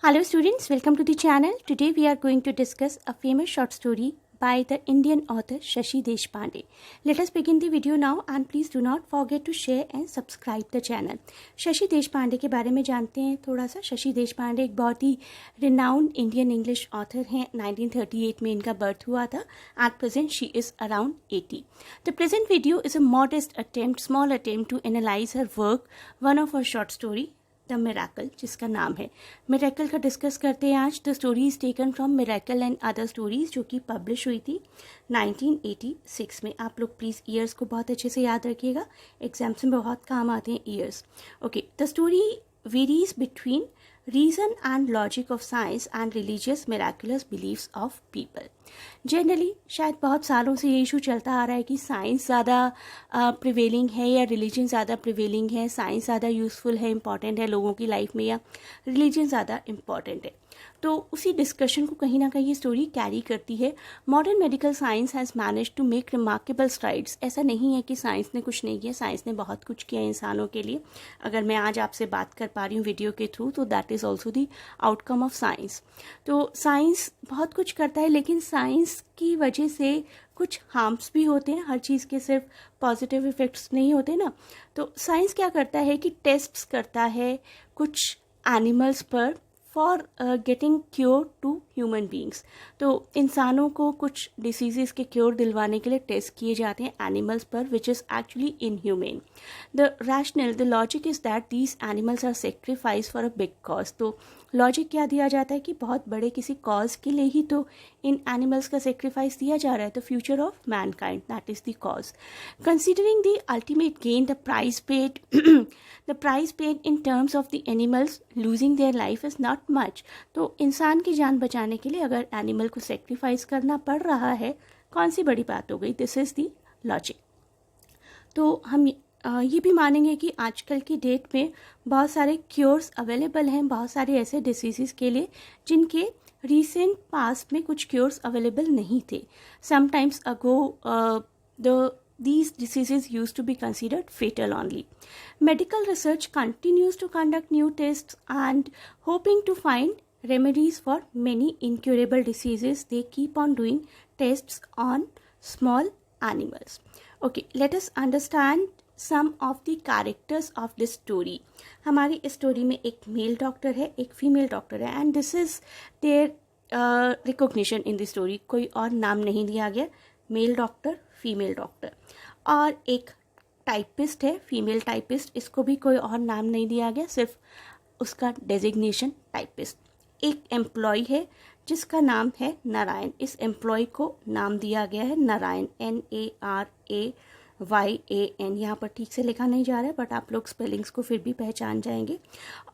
Hello students, welcome to the channel. Today we are going to discuss a famous short story by the Indian author Shashi Deshpande. Let us begin the video now and please do not forget to share and subscribe the channel. Shashi Deshpande के बारे में जानते हैं थोड़ा सा. शशि देशपांडे एक बहुत ही renowned Indian English author हैं. 1938 में इनका बर्थ हुआ था. At present she is around 80. The present video is a modest attempt, small attempt to analyze her work, one of her short story, the miracle, जिसका नाम है मिरेकल का discuss करते हैं आज. The story is taken from miracle and other stories, जो कि publish हुई थी 1986 में. आप लोग प्लीज़ ईयर्स को बहुत अच्छे से याद रखिएगा, एग्जाम्स में बहुत काम आते हैं years. Okay, the story varies between reason and logic of science and religious miraculous beliefs of people. Generally शायद बहुत सालों से ये इशू चलता आ रहा है कि साइंस ज़्यादा प्रिवेलिंग है या रिलीजन ज़्यादा प्रिवेलिंग है, साइंस ज़्यादा यूज़फुल है, इम्पॉर्टेंट है लोगों की लाइफ में, या रिलीजन ज़्यादा इम्पॉर्टेंट है. तो उसी डिस्कशन को कहीं ना कहीं ये स्टोरी कैरी करती है. Modern medical science has manage to make remarkable strides. ऐसा नहीं है कि साइंस ने कुछ नहीं किया, साइंस ने बहुत कुछ किया इंसानों के लिए. अगर मैं आज आपसे बात कर पा रही हूँ वीडियो के थ्रू, तो that is also the outcome of science. तो साइंस बहुत कुछ करता है, लेकिन साइंस की वजह से कुछ हार्म्स भी होते हैं. हर चीज़ के सिर्फ पॉजिटिव इफ़ेक्ट्स नहीं होते ना. तो साइंस क्या करता है कि टेस्ट्स करता है कुछ एनिमल्स पर for getting cure to human beings. तो इंसानों को कुछ डिसीज़ के क्योर दिलवाने के लिए टेस्ट किए जाते हैं एनिमल्स पर, which is actually inhumane. The logic is that these animals are sacrifice for a big cause. तो लॉजिक क्या दिया जाता है कि बहुत बड़े किसी कॉज के लिए ही तो इन एनिमल्स का सेक्रीफाइस दिया जा रहा है. The future of Mankind, that is the cause. Considering the ultimate gain, the price paid in terms of the animals losing their life is not much. तो इंसान की जान बचाने के लिए अगर एनिमल को सेक्रीफाइस करना पड़ रहा है, कौन सी बड़ी बात हो गई. This is the logic. तो हम ये भी मानेंगे कि आजकल की डेट में बहुत सारे क्योर्स अवेलेबल हैं, बहुत सारे ऐसे डिसीज़ के लिए जिनके रिसेंट पास्ट में कुछ क्योर्स अवेलेबल नहीं थे. Sometimes ago these diseases used to be considered fatal only. Medical research continues to conduct new tests and hoping to find remedies for many incurable diseases. They keep on doing tests on small animals. Okay, let us understand some of the characters of this story. हमारी इस story में एक mail doctor है, एक female doctor है, and this is their recognition in the story. कोई और नाम नहीं दिया गया, मेल डॉक्टर, फीमेल डॉक्टर. और एक टाइपिस्ट है, फीमेल टाइपिस्ट, इसको भी कोई और नाम नहीं दिया गया, सिर्फ उसका डेजिग्नेशन टाइपिस्ट. एक एम्प्लॉय है जिसका नाम है नारायण. इस एम्प्लॉय को नाम दिया गया है नारायण, NARAYAN. यहाँ पर ठीक से लिखा नहीं जा रहा है, बट आप लोग स्पेलिंग्स को फिर भी पहचान जाएंगे.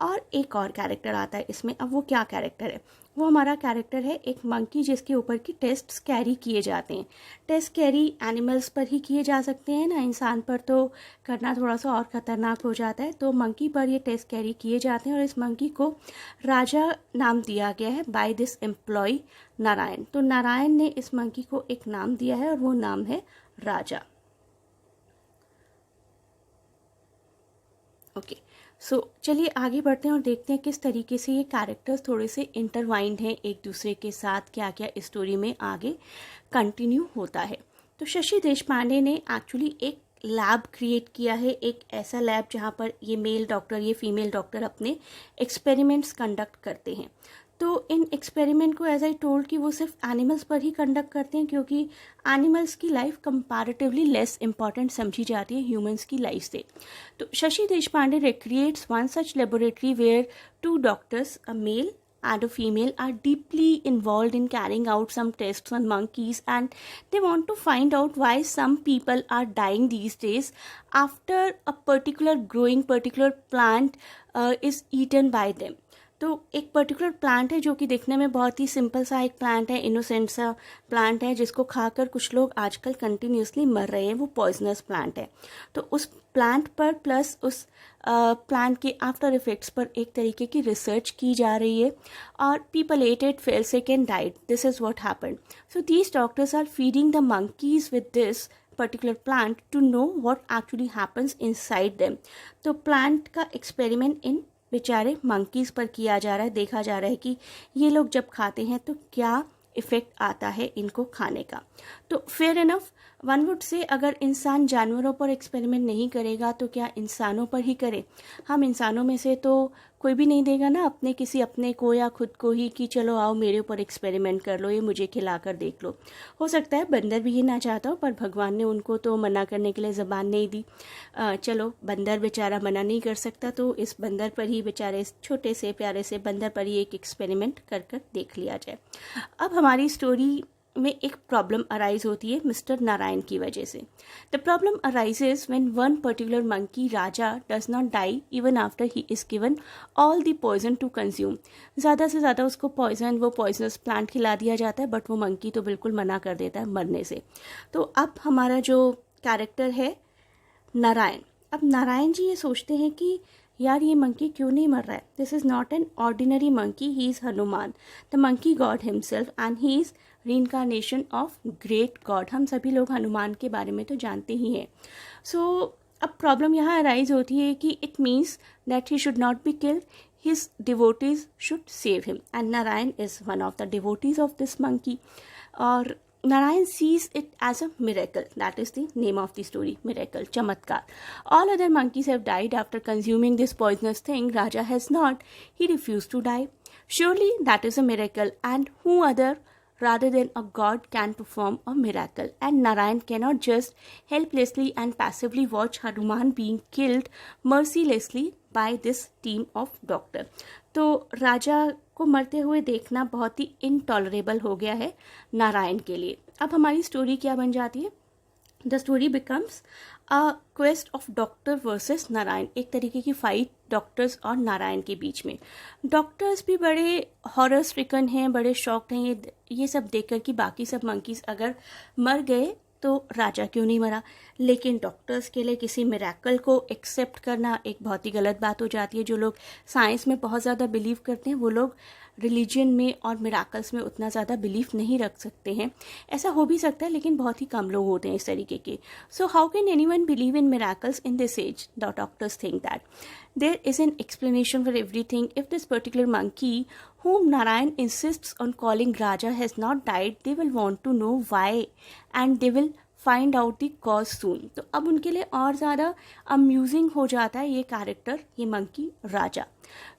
और एक और कैरेक्टर आता है इसमें. अब वो क्या कैरेक्टर है? वो हमारा कैरेक्टर है एक मंकी, जिसके ऊपर की टेस्ट्स कैरी किए जाते हैं. टेस्ट कैरी एनिमल्स पर ही किए जा सकते हैं ना, इंसान पर तो करना थोड़ा सा और ख़तरनाक हो जाता है. तो मंकी पर ये टेस्ट कैरी किए जाते हैं और इस मंकी को राजा नाम दिया गया है बाय दिस एम्प्लॉय नारायण. तो नारायण ने इस मंकी को एक नाम दिया है और वो नाम है राजा. ओके, सो चलिए आगे बढ़ते हैं और देखते हैं किस तरीके से ये कैरेक्टर्स थोड़े से इंटरवाइंड हैं एक दूसरे के साथ, क्या क्या इस स्टोरी में आगे कंटिन्यू होता है. तो शशि देशपांडे ने एक्चुअली एक लैब क्रिएट किया है, एक ऐसा लैब जहाँ पर ये मेल डॉक्टर, ये फीमेल डॉक्टर अपने एक्सपेरिमेंट्स कंडक्ट करते हैं. तो इन एक्सपेरिमेंट को एज आई टोल्ड कि वो सिर्फ एनिमल्स पर ही कंडक्ट करते हैं, क्योंकि एनिमल्स की लाइफ कंपैरेटिवली लेस इंपॉर्टेंट समझी जाती है ह्यूमंस की लाइफ से. तो Shashi Deshpande recreates one such laboratory where two doctors, a male and a female, are deeply involved in carrying out some tests on monkeys, and they want to find out why some people are dying these days after a particular plant is eaten by them. तो एक particular plant है जो कि देखने में बहुत ही simple सा एक प्लांट है, इनोसेंट सा प्लांट है, जिसको खाकर कुछ लोग आजकल कंटिन्यूसली मर रहे हैं. वो पॉइजनस प्लांट है. तो उस प्लांट पर प्लस उस प्लांट के आफ्टर इफेक्ट्स पर एक तरीके की रिसर्च की जा रही है, और people ate it, fell sick and died. This is what happened. So these doctors are feeding the monkeys with this particular plant to know what actually happens inside them. तो प्लांट का experiment in बेचारे monkeys पर किया जा रहा है। देखा जा रहा है कि ये लोग जब खाते हैं तो क्या इफ़ेक्ट आता है इनको खाने का। तो fair enough one would say अगर इंसान जानवरों पर एक्सपेरिमेंट नहीं करेगा तो क्या इंसानों पर ही करे। हम इंसानों में से तो कोई भी नहीं देगा ना अपने को या खुद को ही कि चलो आओ मेरे ऊपर एक्सपेरिमेंट कर लो, ये मुझे खिला कर देख लो। हो सकता है बंदर भी ये ना चाहता हो, पर भगवान ने उनको तो मना करने के लिए ज़बान नहीं दी। चलो बंदर बेचारा मना नहीं कर सकता, तो इस बंदर पर ही बेचारे, इस छोटे से प्यारे से बंदर पर ही एक एक्सपेरिमेंट कर कर देख लिया जाए। अब हमारी स्टोरी में एक प्रॉब्लम अराइज होती है मिस्टर नारायण की वजह से। The problem arises when one particular monkey Raja does not die even after he is given all the poison to consume. ज़्यादा से ज़्यादा उसको वो पॉइजनस प्लांट खिला दिया जाता है, बट वो मंकी तो बिल्कुल मना कर देता है मरने से। तो अब हमारा जो कैरेक्टर है नारायण, अब नारायण जी ये सोचते हैं कि यार ये मंकी क्यों नहीं मर रहा है। This is not an ordinary monkey, he is Hanuman the monkey god himself and he is reincarnation of great god. हम सभी लोग हनुमान के बारे में तो जानते ही हैं। सो अब प्रॉब्लम यहाँ अराइज होती है कि it means that he should not be killed, his devotees should save him and Narayan is one of the devotees of this monkey. और Narayan sees it as a miracle. That is the name of the story, miracle, chamatkar. All other monkeys have died after consuming this poisonous thing. Raja has not. He refused to die. Surely that is a miracle, and who other rather than a god can perform a miracle? And Narayan cannot just helplessly and passively watch Hanuman being killed mercilessly by this team of doctor. तो राजा को मरते हुए देखना बहुत ही intolerable हो गया है नारायण के लिए। अब हमारी स्टोरी क्या बन जाती है? The story becomes a quest of doctor versus Narayan, एक तरीके की फाइट डॉक्टर्स और नारायण के बीच में। डॉक्टर्स भी बड़े हॉरर स्ट्रिकन हैं, बड़े शॉक्ड हैं ये सब देखकर कि बाकी सब मंकीज अगर मर गए तो राजा क्यों नहीं मरा। लेकिन डॉक्टर्स के लिए किसी मिरेकल को एक्सेप्ट करना एक बहुत ही गलत बात हो जाती है। जो लोग साइंस में बहुत ज़्यादा बिलीव करते हैं वो लोग रिलीजन में और मिराकल्स में उतना ज़्यादा बिलीफ नहीं रख सकते हैं। ऐसा हो भी सकता है लेकिन बहुत ही कम लोग होते हैं इस तरीके के। So how can anyone believe in miracles in this age? The doctors think that there is an explanation for everything. If this particular monkey whom Narayan insists on calling Raja has not died, they will want to know why and they will find out the cause soon. तो अब उनके लिए और ज़्यादा amusing हो जाता है ये कैरेक्टर, ये monkey Raja.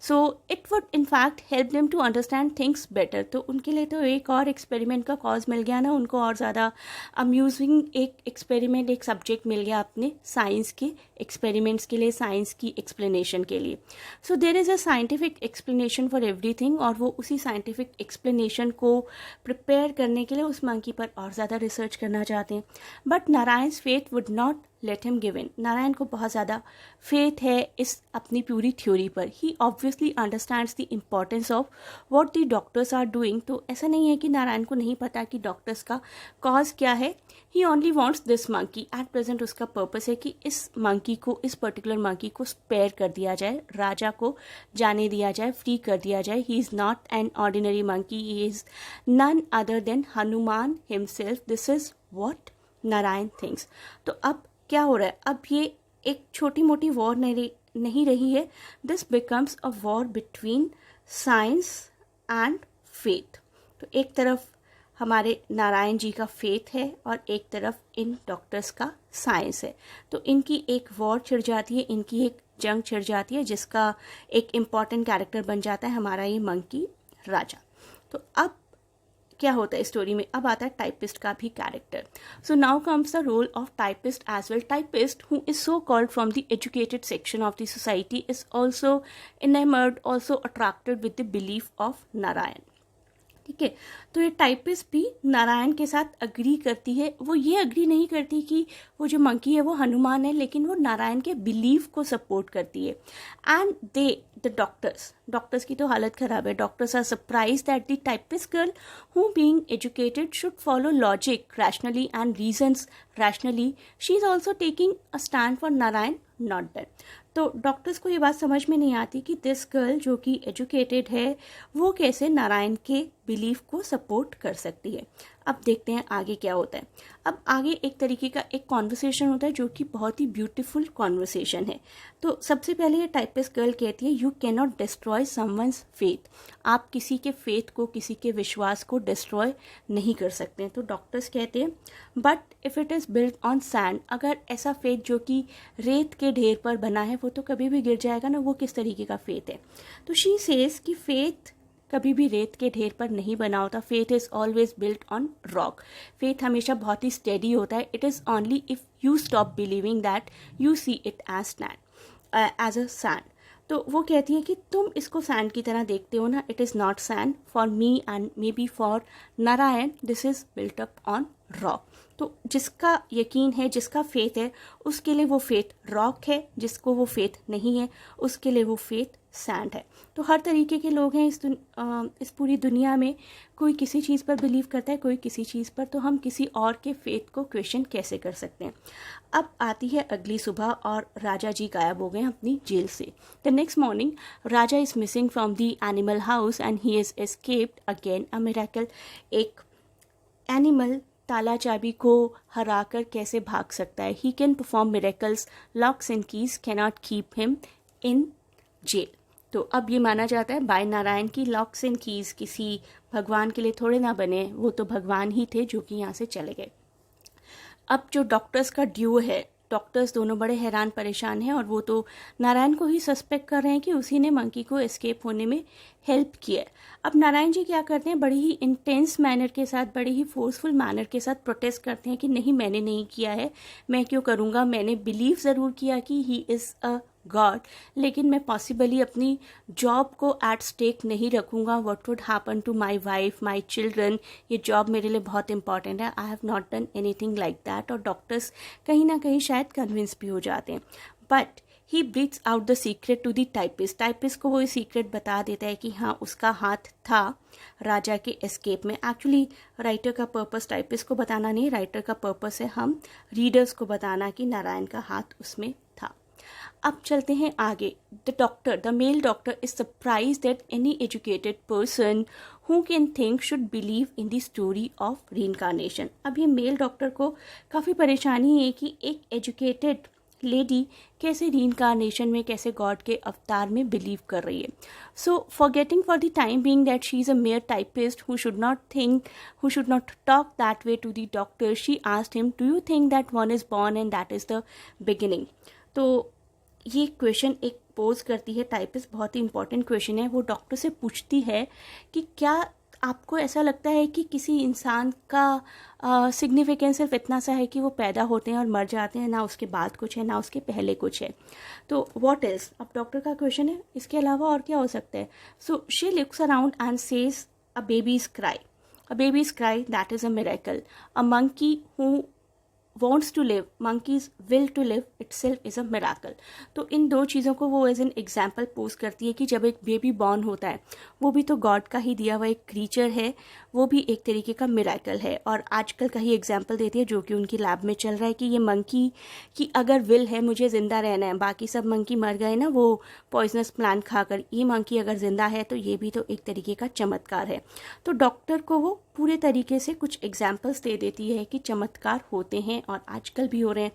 So it would in fact help them to understand things better. तो उनके लिए तो एक और एक्सपेरिमेंट का कॉज मिल गया ना, उनको और ज़्यादा अम्यूजिंग एक एक्सपेरिमेंट, एक सब्जेक्ट मिल गया अपने साइंस के एक्सपेरिमेंट्स के लिए, साइंस की एक्सप्लेनेशन के लिए। So there is a scientific explanation for everything, और वो उसी साइंटिफिक एक्सप्लेनेशन को प्रिपेयर करने के लिए उस मंकी पर और ज़्यादा रिसर्च करना चाहते हैं। But Narayan's faith would not let him give in. Narayan को बहुत ज़्यादा फेथ है इस अपनी पूरी थ्योरी पर। He obviously understands the importance of what the doctors are doing. तो ऐसा नहीं है कि नारायण को नहीं पता कि डॉक्टर्स का कॉज क्या है। He only wants this monkey. At present उसका पर्पस है कि इस मंकी को, इस पर्टिकुलर मंकी को स्पेयर कर दिया जाए, राजा को जाने दिया जाए, फ्री कर दिया जाए। He is not an ordinary monkey, he is none other than Hanuman himself. This is what Narayan thinks. तो अब क्या हो रहा है? अब ये एक छोटी मोटी वॉर नहीं रही है। This becomes a war between science and faith. तो एक तरफ हमारे नारायण जी का फेथ है और एक तरफ इन डॉक्टर्स का साइंस है। तो इनकी एक वॉर छिड़ जाती है, इनकी एक जंग छिड़ जाती है, जिसका एक इम्पॉर्टेंट कैरेक्टर बन जाता है हमारा ये मंकी राजा। तो अब क्या होता है स्टोरी में? अब आता है टाइपिस्ट का भी character. So now comes the role of typist as well. Typist who is so called from the educated section of the society is also enamoured, also attracted with the belief of Narayan. ठीक है, तो ये typist भी नारायण के साथ agree करती है। वो ये अग्री नहीं करती कि वो जो मंकी है वो हनुमान है, लेकिन वो नारायण के बिलीफ को सपोर्ट करती है। एंड द डॉक्टर्स की तो हालत खराब है। Doctors are surprise that the typist girl who being educated should follow logic rationally and reasons rationally, she is also taking a stand for Narayan, not that. तो doctors को ये बात समझ में नहीं आती कि दिस गर्ल जो कि एजुकेटेड है वो कैसे नारायण के बिलीफ को सपोर्ट कर सकती है। अब देखते हैं आगे क्या होता है। अब आगे एक तरीके का एक कॉन्वर्सेशन होता है जो कि बहुत ही ब्यूटीफुल कॉन्वर्सेशन है। तो सबसे पहले ये टाइपिस्ट गर्ल कहती है, you can not destroy someone's faith. आप किसी के फेथ को, किसी के विश्वास को डिस्ट्रॉय नहीं कर सकते हैं। तो डॉक्टर्स कहते हैं, but if it is built on sand, अगर ऐसा फेथ जो कि रेत के ढेर पर बना है वो तो कभी भी गिर जाएगा ना, वो किस तरीके का फेथ है। तो शी सेज कि फेथ कभी भी रेत के ढेर पर नहीं बना होता। Faith is always built on rock. Faith हमेशा बहुत ही स्टेडी होता है। It is only if you stop believing that you see it as a sand. तो वो कहती है कि तुम इसको सैंड की तरह देखते हो ना, it is not sand for me and may be for Narayan, this is built up on rock. तो जिसका यकीन है, जिसका फेथ है, उसके लिए वो फेथ रॉक है, जिसको वो फेथ नहीं है उसके लिए वो फेथ सैंड है। तो हर तरीके के लोग हैं इस पूरी दुनिया में। कोई किसी चीज़ पर बिलीव करता है, कोई किसी चीज़ पर। तो हम किसी और के फेथ को क्वेश्चन कैसे कर सकते हैं। अब आती है अगली सुबह और राजा जी गायब हो गए अपनी जेल से। The next morning Raja is missing from the animal house and he is escaped again a miracle. एक एनिमल ताला चाबी को हराकर कैसे भाग सकता है। He can perform miracles, locks and keys cannot keep him in jail. तो अब ये माना जाता है बाय नारायण की लॉक्स एंड कीज किसी भगवान के लिए थोड़े ना बने, वो तो भगवान ही थे जो कि यहाँ से चले गए। अब जो डॉक्टर्स का ड्यू है, डॉक्टर्स दोनों बड़े हैरान परेशान हैं और वो तो नारायण को ही सस्पेक्ट कर रहे हैं कि उसी ने मंकी को एस्केप होने में हेल्प किया है। अब नारायण जी क्या करते हैं, बड़ी ही इंटेंस मैनर के साथ, बड़े ही फोर्सफुल मैनर के साथ प्रोटेस्ट करते हैं कि नहीं, मैंने नहीं किया है, मैं क्यों करूँगा, मैंने बिलीव ज़रूर किया कि ही इज़ अ गॉड, लेकिन मैं पॉसिबली अपनी जॉब को एट स्टेक नहीं रखूँगा। What would happen to my wife, my children, ये जॉब मेरे लिए बहुत इंपॉर्टेंट है, I have not done anything like that. और डॉक्टर्स कहीं ना कहीं शायद कन्विंस भी हो जाते हैं। But he breathes out the secret to the typist. Typist को वो ये सीक्रेट बता देता है कि हाँ, उसका हाथ था राजा के एस्केप में। एक्चुअली राइटर का पर्पस टाइपिस्ट को बताना नहीं, राइटर का पर्पस है हम रीडर्स को बताना कि नारायण का हाथ उसमें था। अब चलते हैं आगे। The male doctor is surprise that any educated person who can think should believe in the story of reincarnation. अब ये मेल डॉक्टर को काफ़ी परेशानी है कि एक एजुकेटेड लेडी कैसे रीइंकार्नेशन में, कैसे गॉड के अवतार में बिलीव कर रही है। So forgetting for the time being that she is a mere typist who should not talk that way to the doctor, she asked him, do you think that one is born and that is the beginning. तो ये question एक pose करती है typist, बहुत ही important question है। वो doctor से पूछती है कि क्या आपको ऐसा लगता है कि किसी इंसान का सिग्निफिकेंस सिर्फ इतना सा है कि वो पैदा होते हैं और मर जाते हैं, ना उसके बाद कुछ है ना उसके पहले कुछ है। तो व्हाट इज, अब डॉक्टर का क्वेश्चन है, इसके अलावा और क्या हो सकता है। So she looks around and says a babies cry, that is a miracle, a monkey who wants to live, monkeys will to live itself is a miracle। तो इन दो चीज़ों को वो एज एन एग्जाम्पल पोज करती है कि जब एक बेबी बॉर्न होता है वो भी तो गॉड का ही दिया हुआ एक क्रीचर है, वो भी एक तरीके का मिराकल है। और आजकल का ही एग्जाम्पल देती है जो कि उनकी लैब में चल रहा है कि ये मंकी की अगर विल है, मुझे ज़िंदा रहना है, बाकी सब मंकी मर गए ना वो पॉइजनस प्लांट खाकर, ये मंकी अगर ज़िंदा है तो ये भी तो एक तरीके का चमत्कार है। तो डॉक्टर को वो पूरे तरीके से कुछ एग्जाम्पल्स दे देती है कि चमत्कार होते हैं और आजकल भी हो रहे हैं।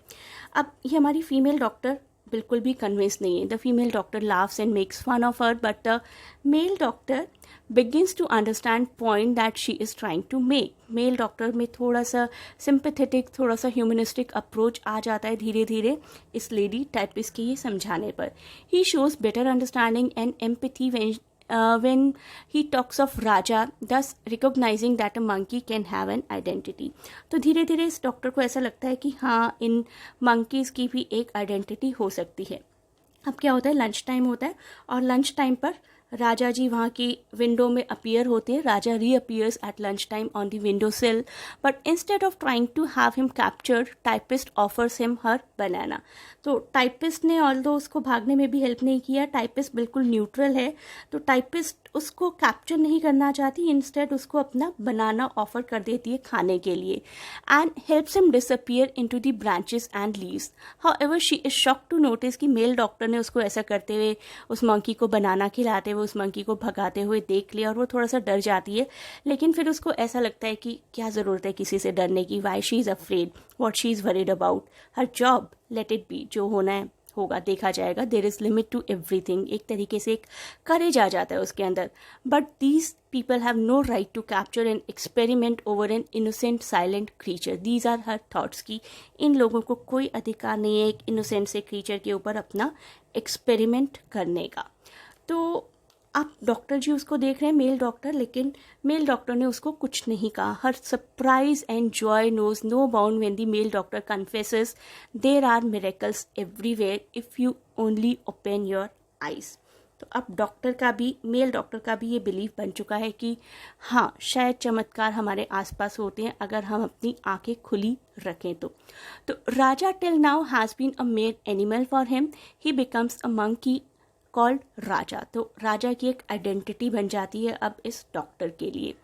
अब ये हमारी फीमेल डॉक्टर बिल्कुल भी कन्विंस नहीं है। The female doctor laughs and makes fun of her, but the male doctor begins to understand point that she is trying to make. Male doctor में थोड़ा सा सिंपैथेटिक, थोड़ा सा ह्यूमनिस्टिक अप्रोच आ जाता है धीरे धीरे इस लेडी टाइपिस्ट के ये समझाने पर। He shows better understanding and empathy when he talks of Raja, thus recognizing that a monkey can have an identity। तो धीरे धीरे इस डॉक्टर को ऐसा लगता है कि हाँ, इन monkeys की भी एक आइडेंटिटी हो सकती है। अब क्या होता है, लंच टाइम होता है और लंच टाइम पर राजा जी वहाँ की विंडो में अपीयर होते हैं। Raja reappears at lunch time on the window sill, but instead of trying to have him captured, typist offers him her banana. तो टाइपिस्ट ने ऑल्दो उसको भागने में भी हेल्प नहीं किया, टाइपिस्ट बिल्कुल न्यूट्रल है, तो टाइपिस्ट उसको कैप्चर नहीं करना चाहती, इंस्टेड उसको अपना बनाना ऑफर कर देती है खाने के लिए, and helps him disappear into the branches and leaves. However she is shocked to notice कि मेल डॉक्टर ने उसको ऐसा करते हुए, उस मंकी को बनाना खिलाते हुए वो उस मंकी को भगाते हुए देख लिया और वो थोड़ा सा डर जाती है, लेकिन फिर उसको ऐसा लगता है कि क्या ज़रूरत है किसी से डरने की, why she is afraid, what she is worried about, her job, let it be, जो होना है होगा, देखा जाएगा, there is limit to everything. एक तरीके से एक करेज आ जाता है उसके अंदर। But these people have no right to capture an experiment over an innocent silent creature. These are her thoughts की इन लोगों को कोई अधिकार नहीं है एक इनोसेंट से क्रीचर के ऊपर अपना एक्सपेरिमेंट करने का। तो आप डॉक्टर जी उसको देख रहे हैं, मेल डॉक्टर, लेकिन मेल डॉक्टर ने उसको कुछ नहीं कहा। Her surprise and joy knows no bound when the male doctor confesses there are miracles everywhere if you only open your eyes. तो अब डॉक्टर का भी, मेल डॉक्टर का भी ये बिलीव बन चुका है कि हाँ, शायद चमत्कार हमारे आसपास होते हैं अगर हम अपनी आंखें खुली रखें तो Raja till now has been a mere animal for him, he becomes a monkey called Raja. तो राजा की एक आइडेंटिटी बन जाती है अब इस डॉक्टर के लिए।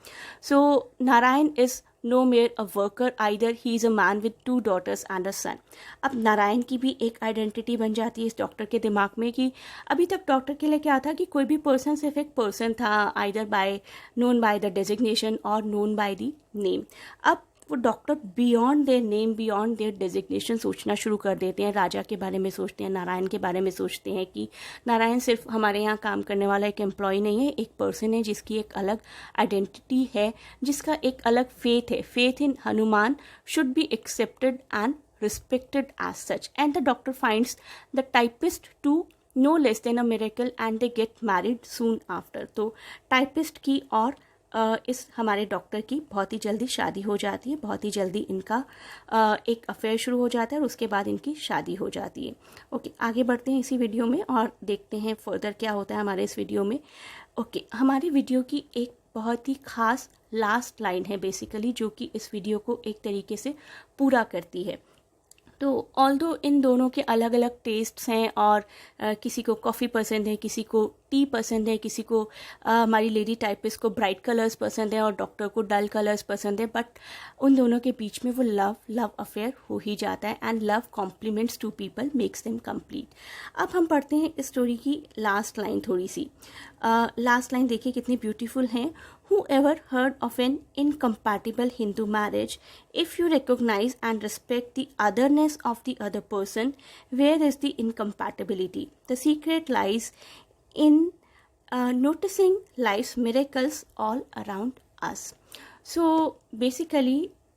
So Narayan is no mere a worker either, he is a man with 2 daughters and a son. अब नारायण की भी एक आइडेंटिटी बन जाती है इस डॉक्टर के दिमाग में कि अभी तक डॉक्टर के लिए क्या था कि कोई भी पर्सन सिर्फ एक पर्सन था, either bye known by the designation और नोन बाय द नेम। अब वो doctor beyond their name, beyond their designation सोचना शुरू कर देते हैं। राजा के बारे में सोचते हैं, नारायण के बारे में सोचते हैं कि नारायण सिर्फ हमारे यहाँ काम करने वाला एक एम्प्लॉय नहीं है, एक पर्सन है जिसकी एक अलग आइडेंटिटी है, जिसका एक अलग फेथ है। Faith in Hanuman should be accepted and respected as such, and the doctor finds the typist to no less than a miracle and they get married soon after। तो टाइपिस्ट की और इस हमारे डॉक्टर की बहुत ही जल्दी शादी हो जाती है, बहुत ही जल्दी इनका एक अफेयर शुरू हो जाता है और उसके बाद इनकी शादी हो जाती है। ओके, आगे बढ़ते हैं इसी वीडियो में और देखते हैं फर्दर क्या होता है हमारे इस वीडियो में। ओके, हमारी वीडियो की एक बहुत ही खास लास्ट लाइन है बेसिकली, जो कि इस वीडियो को एक तरीके से पूरा करती है। तो ऑल्दो इन दोनों के अलग अलग टेस्ट्स हैं और किसी को कॉफ़ी पसंद है, किसी को टी पसंद है, किसी को हमारी लेडी टाइपिस्ट को ब्राइट कलर्स पसंद है और डॉक्टर को डल कलर्स पसंद है, बट उन दोनों के बीच में वो लव अफेयर हो ही जाता है and love compliments to people makes them complete. अब हम पढ़ते हैं इस स्टोरी की लास्ट लाइन थोड़ी सी। लास्ट लाइन देखिए कितनी ब्यूटीफुल हैं। Whoever heard of an incompatible Hindu marriage? If you recognize and respect the otherness of the other person, where is the incompatibility? The secret lies in noticing life's miracles all around us. So basically,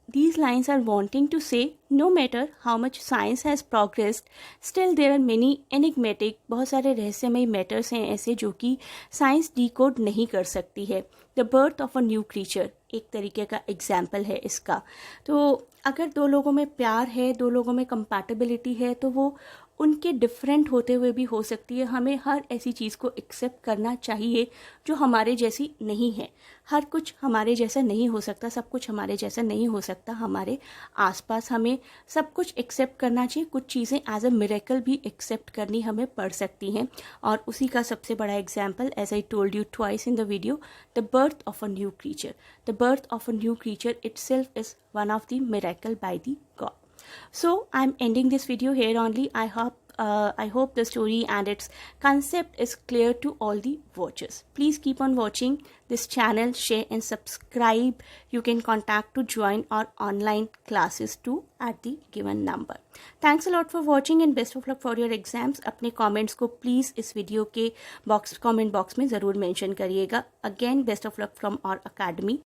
these lines are wanting to say no matter how much science has progressed, still there are many enigmatic, बहुत सारे रहस्यमय matters हैं ऐसे जो कि science decode नहीं कर सकती है। The birth of a new creature एक तरीके का एग्जाम्पल है इसका। तो अगर दो लोगों में प्यार है, दो लोगों में कंपैटिबिलिटी है, तो वो उनके डिफरेंट होते हुए भी हो सकती है। हमें हर ऐसी चीज़ को एक्सेप्ट करना चाहिए जो हमारे जैसी नहीं है। हर कुछ हमारे जैसा नहीं हो सकता, सब कुछ हमारे जैसा नहीं हो सकता हमारे आसपास। हमें सब कुछ एक्सेप्ट करना चाहिए, कुछ चीज़ें एज अ मिरेकल भी एक्सेप्ट करनी हमें पड़ सकती हैं। और उसी का सबसे बड़ा example, as I told you twice in the video, the birth of a new creature. The birth of a new creature itself is one of the miracle by the God. So I'm ending this video here only. I hope the story and its concept is clear to all the watchers. Please keep on watching this channel, share and subscribe. You can contact to join our online classes too at the given number. Thanks a lot for watching and best of luck for your exams. अपने comments को please इस video के comment box में ज़रूर mention करिएगा. Again, best of luck from our academy.